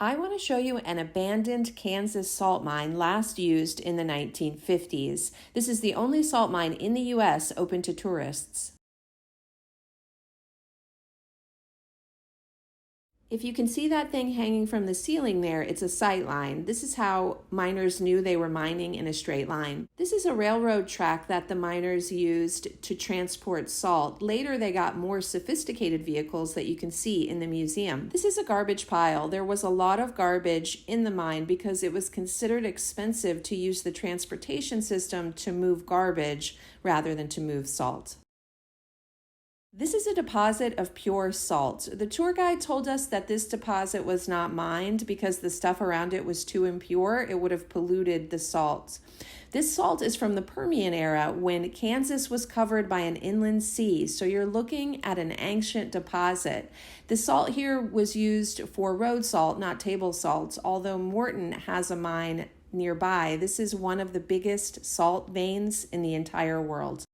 I want to show you an abandoned Kansas salt mine last used in the 1950s. This is the only salt mine in the U.S. open to tourists. If you can see that thing hanging from the ceiling there, it's a sight line. This is how miners knew they were mining in a straight line. This is a railroad track that the miners used to transport salt. Later, they got more sophisticated vehicles that you can see in the museum. This is a garbage pile. There was a lot of garbage in the mine because it was considered expensive to use the transportation system to move garbage rather than to move salt. This is a deposit of pure salt. The tour guide told us that this deposit was not mined because the stuff around it was too impure. It would have polluted the salt. This salt is from the Permian era when Kansas was covered by an inland sea, so you're looking at an ancient deposit. The salt here was used for road salt, not table salt, although Morton has a mine nearby. This is one of the biggest salt veins in the entire world.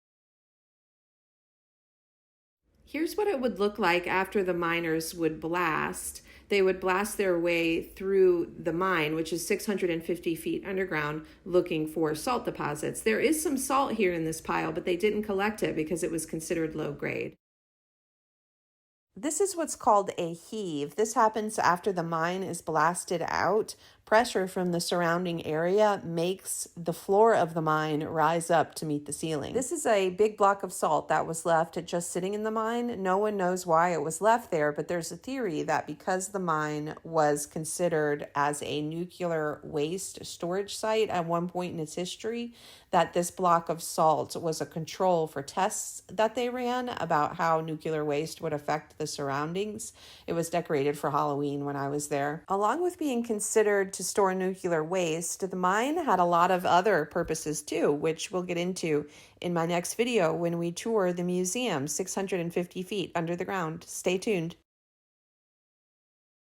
Here's what it would look like after the miners would blast. They would blast their way through the mine, which is 650 feet underground, looking for salt deposits. There is some salt here in this pile, but they didn't collect it because it was considered low grade. This is what's called a heave. This happens after the mine is blasted out. Pressure from the surrounding area makes the floor of the mine rise up to meet the ceiling. This is a big block of salt that was left just sitting in the mine. No one knows why it was left there, but there's a theory that because the mine was considered as a nuclear waste storage site at one point in its history, that this block of salt was a control for tests that they ran about how nuclear waste would affect the surroundings. It was decorated for Halloween when I was there. Along with being considered to store nuclear waste, the mine had a lot of other purposes too, which we'll get into in my next video when we tour the museum 650 feet under the ground. Stay tuned.